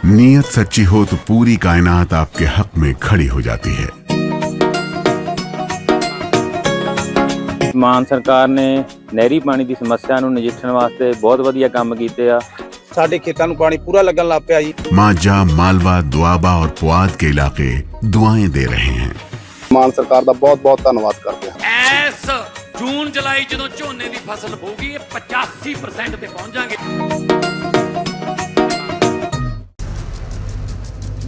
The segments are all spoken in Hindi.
नीयत सच्ची हो तो पूरी कायनात आपके हक में खड़ी हो जाती है। ਮਾਨ ਸਰਕਾਰ ਨੇ ਨਹਿਰੀ ਪਾਣੀ ਦੀ ਸਮੱਸਿਆ ਨੂੰ ਨਜਿੱਠਣ ਵਾਸਤੇ ਬਹੁਤ ਵਧੀਆ ਕੰਮ ਕੀਤੇ ਆ। ਸਾਡੇ ਖੇਤਾਂ ਨੂੰ ਪਾਣੀ ਪੂਰਾ ਲੱਗਣ ਲੱਗ ਪਿਆ ਜੀ। मांझा, मालवा, दुआबा और पुआध के इलाके दुआएं दे रहे हैं। ਮਾਨ ਸਰਕਾਰ ਦਾ ਬਹੁਤ ਬਹੁਤ ਧੰਨਵਾਦ ਕਰਦੇ ਹਾਂ। ਐਸ ਜੂਨ ਜੁਲਾਈ ਜਦੋਂ ਝੋਨੇ ਦੀ ਫਸਲ ਹੋਊਗੀ ਇਹ 85% ਤੇ ਪਹੁੰਚ ਜਾਾਂਗੇ।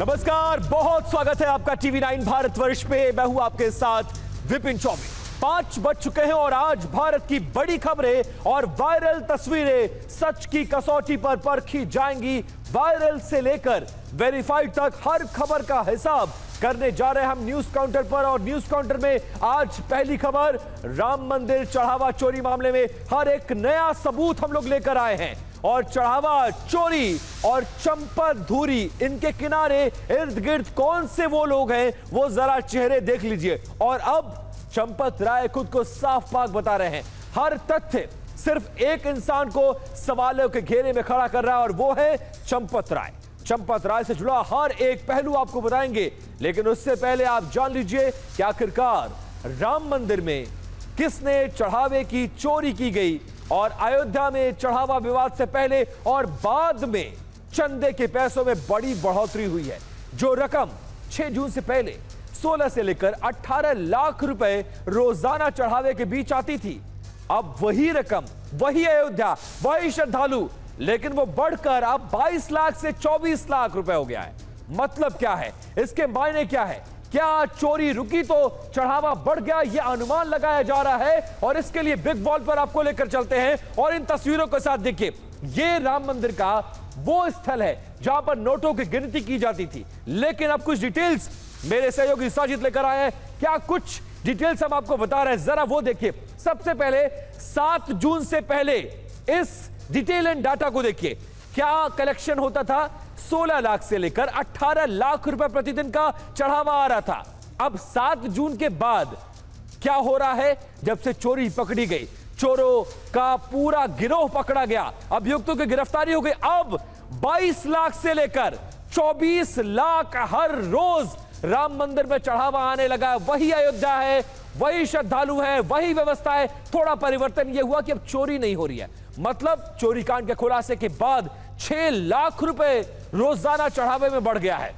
नमस्कार, बहुत स्वागत है आपका टीवी 9 भारतवर्ष पे। मैं हूं आपके साथ विपिन चौबे। 5 बज चुके हैं और आज भारत की बड़ी खबरें और वायरल तस्वीरें सच की कसौटी पर परखी जाएंगी। वायरल से लेकर वेरीफाइड तक हर खबर का हिसाब करने जा रहे हैं हम न्यूज काउंटर पर। और न्यूज काउंटर में आज पहली खबर, राम मंदिर चढ़ावा चोरी मामले में हर एक नया सबूत हम लोग लेकर आए हैं। और चढ़ावा चोरी और चंपत धूरी, इनके किनारे इर्द गिर्द कौन से वो लोग हैं वो जरा चेहरे देख लीजिए। और अब चंपत राय खुद को साफ पाक बता रहे हैं। हर तथ्य सिर्फ एक इंसान को सवालों के घेरे में खड़ा कर रहा है और वो है चंपत राय। चंपत राय से जुड़ा हर एक पहलू आपको बताएंगे, लेकिन उससे पहले आप जान लीजिए कि आखिरकार राम मंदिर में किसने चढ़ावे की चोरी की गई और अयोध्या में चढ़ावा विवाद से पहले और बाद में चंदे के पैसों में बड़ी बढ़ोतरी हुई है। जो रकम 6 जून से पहले 16 से लेकर 18 लाख रुपए रोजाना चढ़ावे के बीच आती थी, अब वही रकम, वही अयोध्या, वही श्रद्धालु, लेकिन वो बढ़कर अब 22 लाख से 24 लाख रुपए हो गया है। मतलब क्या है, इसके मायने क्या है? क्या चोरी रुकी तो चढ़ावा बढ़ गया, यह अनुमान लगाया जा रहा है। और इसके लिए बिग बॉल पर आपको लेकर चलते हैं और इन तस्वीरों के साथ देखिए, यह राम मंदिर का वो स्थल है जहां पर नोटों की गिनती की जाती थी। लेकिन अब कुछ डिटेल्स मेरे सहयोगी साजिद लेकर आए हैं। क्या कुछ डिटेल्स हम आपको बता रहे हैं, जरा वो देखिए। सबसे पहले 7 जून से पहले इस डिटेल एंड डाटा को देखिए। क्या कलेक्शन होता था? 16 लाख से लेकर 18 लाख रुपए प्रतिदिन का चढ़ावा आ रहा था। अब 7 जून के बाद क्या हो रहा है? जब से चोरी पकड़ी गई, चोरों का पूरा गिरोह पकड़ा गया, अभियुक्तों की गिरफ्तारी हो गई, अब 22 लाख से लेकर 24 लाख हर रोज राम मंदिर में चढ़ावा आने लगा। वही अयोध्या है, वही श्रद्धालु है, वही व्यवस्था है। थोड़ा परिवर्तन यह हुआ कि अब चोरी नहीं हो रही है। मतलब चोरी कांड के खुलासे के बाद 6 लाख रुपए रोजाना चढ़ावे में बढ़ गया है।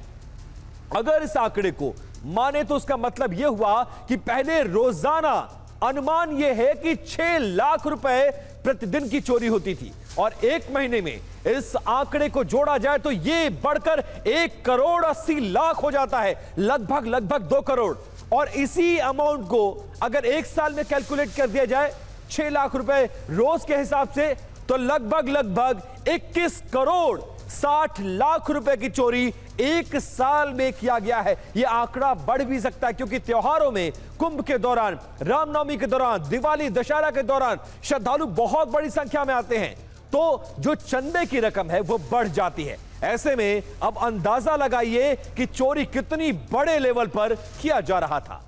अगर इस आंकड़े को माने तो उसका मतलब यह हुआ कि पहले रोजाना अनुमान यह है कि 6 लाख रुपए प्रतिदिन की चोरी होती थी और एक महीने में इस आंकड़े को जोड़ा जाए तो यह बढ़कर 1 करोड़ 80 लाख हो जाता है, लगभग 2 करोड़। और इसी अमाउंट को अगर एक साल में कैलकुलेट कर दिया जाए 6 लाख रुपए रोज के हिसाब से, तो लगभग 21 करोड़ 60 लाख रुपए की चोरी एक साल में किया गया है। यह आंकड़ा बढ़ भी सकता है क्योंकि त्योहारों में, कुंभ के दौरान, रामनवमी के दौरान, दिवाली, दशहरा के दौरान श्रद्धालु बहुत बड़ी संख्या में आते हैं, तो जो चंदे की रकम है वो बढ़ जाती है। ऐसे में अब अंदाजा लगाइए कि चोरी कितनी बड़े लेवल पर किया जा रहा था।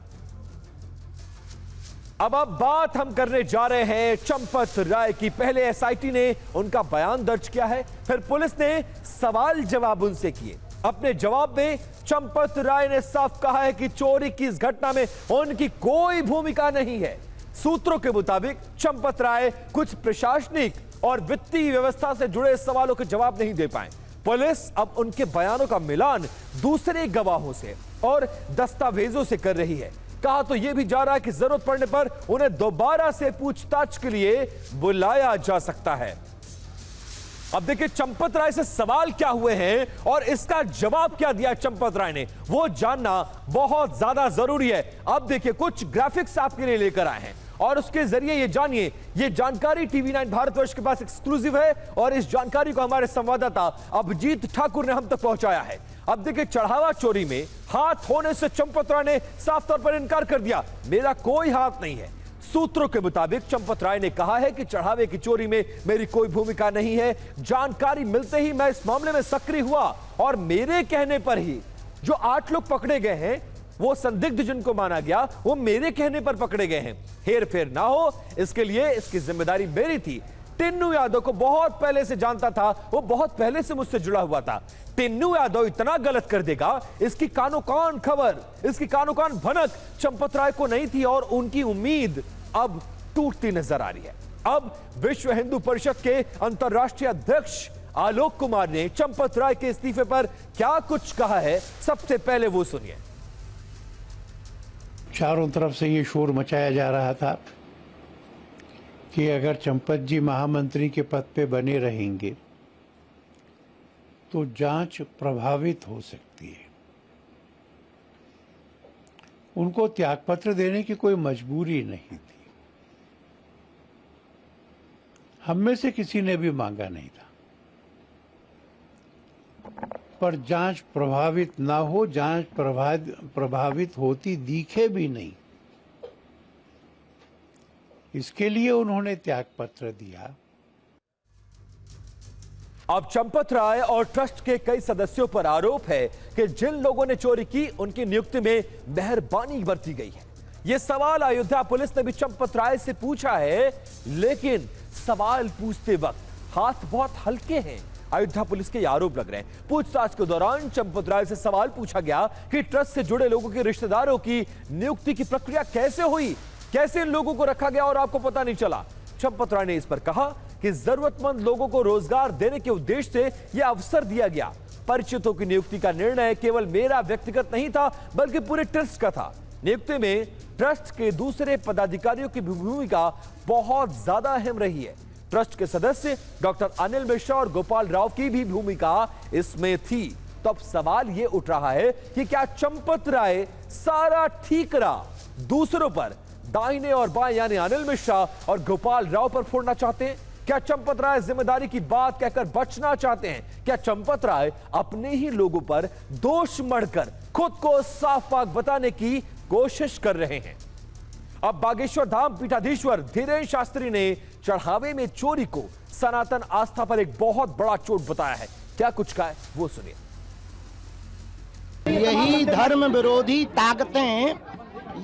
अब बात हम करने जा रहे हैं चंपत राय की। पहले एसआईटी ने उनका बयान दर्ज किया है, फिर पुलिस ने सवाल जवाब उनसे किए। अपने जवाब में चंपत राय ने साफ कहा है कि चोरी की इस घटना में उनकी कोई भूमिका नहीं है। सूत्रों के मुताबिक चंपत राय कुछ प्रशासनिक और वित्तीय व्यवस्था से जुड़े सवालों के जवाब नहीं दे पाए। पुलिस अब उनके बयानों का मिलान दूसरे गवाहों से और दस्तावेजों से कर रही है। कहा तो यह भी जा रहा है कि जरूरत पड़ने पर उन्हें दोबारा से पूछताछ के लिए बुलाया जा सकता है। अब देखिए चंपत राय से सवाल क्या हुए हैं और इसका जवाब क्या दिया चंपत राय ने, वो जानना बहुत ज्यादा जरूरी है। अब देखिए कुछ ग्राफिक्स आपके लिए लेकर आए हैं और उसके जरिए ये जानिए, ये जानकारी टीवी 9 भारतवर्ष के पास एक्सक्लूसिव है और इस जानकारी को हमारे संवाददाता अभिजीत ठाकुर ने हम तक पहुंचाया है। अब देखिए चढ़ावा चोरी में हाथ होने से चंपत राय ने साफ तौर पर इनकार कर दिया, मेरा कोई हाथ नहीं है। सूत्रों के मुताबिक चंपत राय ने कहा है कि चढ़ावे की चोरी में मेरी कोई भूमिका नहीं है। जानकारी मिलते ही मैं इस मामले में सक्रिय हुआ और मेरे कहने पर ही जो 8 लोग पकड़े गए हैं, वो संदिग्ध जिनको माना गया, वो मेरे कहने पर पकड़े गए हैं। हेर फेर ना हो इसके लिए इसकी जिम्मेदारी मेरी थी। टिन्नू यादव को बहुत पहले से जानता था, वो बहुत पहले से मुझसे जुड़ा हुआ था। टिन्नू यादव इतना गलत कर देगा, इसकी कानो कान खबर, इसकी कानो कान भनक चंपत राय को नहीं थी और उनकी उम्मीद अब टूटती नजर आ रही है। अब विश्व हिंदू परिषद के अंतर्राष्ट्रीय अध्यक्ष आलोक कुमार ने चंपत राय के इस्तीफे पर क्या कुछ कहा है, सबसे पहले वो सुनिए। चारों तरफ से ये शोर मचाया जा रहा था कि अगर चंपत जी महामंत्री के पद पे बने रहेंगे तो जांच प्रभावित हो सकती है। उनको त्यागपत्र देने की कोई मजबूरी नहीं थी, हम में से किसी ने भी मांगा नहीं था, पर जांच प्रभावित ना हो, जांच प्रभावित होती दिखे भी नहीं, इसके लिए उन्होंने त्यागपत्र दिया। अब चंपत राय और ट्रस्ट के कई सदस्यों पर आरोप है कि जिन लोगों ने चोरी की उनकी नियुक्ति में मेहरबानी बरती गई है। यह सवाल अयोध्या पुलिस ने भी चंपत राय से पूछा है, लेकिन सवाल पूछते वक्त हाथ बहुत हल्के हैं। अयोध्या पुलिस के आरोप लग रहे हैं। पूछताछ के दौरान चंपत राय से सवाल पूछा गया कि ट्रस्ट से जुड़े लोगों के रिश्तेदारों की नियुक्ति की प्रक्रिया कैसे हुई, कैसे इन लोगों को रखा गया और आपको पता नहीं चला। चंपत राय ने इस पर कहा कि जरूरतमंद लोगों को रोजगार देने के उद्देश्य से यह अवसर दिया गया। परिचितों की नियुक्ति का निर्णय केवल मेरा व्यक्तिगत नहीं था, बल्कि पूरे ट्रस्ट का था। नियुक्ति में ट्रस्ट के दूसरे पदाधिकारियों की भूमिका बहुत ज्यादा अहम रही है। ट्रस्ट के सदस्य डॉक्टर अनिल मिश्रा और गोपाल राव की भी भूमिका इसमें थी। तो अब सवाल यह उठ रहा है कि क्या चंपत राय सारा ठीक रहा, दूसरों पर दाहिने और बाएं यानी अनिल मिश्रा और गोपाल राव पर फोड़ना चाहते हैं? क्या चंपत राय जिम्मेदारी की बात कहकर बचना चाहते हैं? क्या चंपत राय अपने ही लोगों पर दोष मढ़कर खुद को साफ पाक बताने की कोशिश कर रहे हैं? अब बागेश्वर धाम पीठाधीश्वर धीरेन्द्र शास्त्री ने चढ़ावे में चोरी को सनातन आस्था पर एक बहुत बड़ा चोट बताया है। क्या कुछ कहा है वो सुनिए। यही धर्म विरोधी ताकतें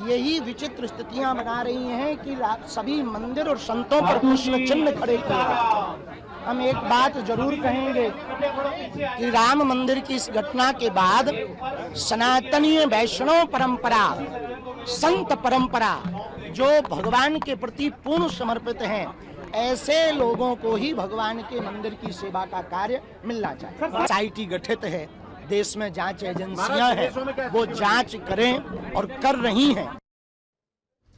यही विचित्र स्थितियां बना रही हैं कि सभी मंदिर और संतों पर प्रश्न चिन्ह खड़े किए गए। हम एक बात जरूर कहेंगे कि राम मंदिर की इस घटना के बाद सनातनीय वैष्णव परंपरा, संत परंपरा जो भगवान के प्रति पूर्ण समर्पित हैं, ऐसे लोगों को ही भगवान के मंदिर की सेवा का कार्य मिलना चाहिए। सोसाइटी गठित है, देश में जांच एजेंसियां हैं, वो जांच करें और कर रही हैं।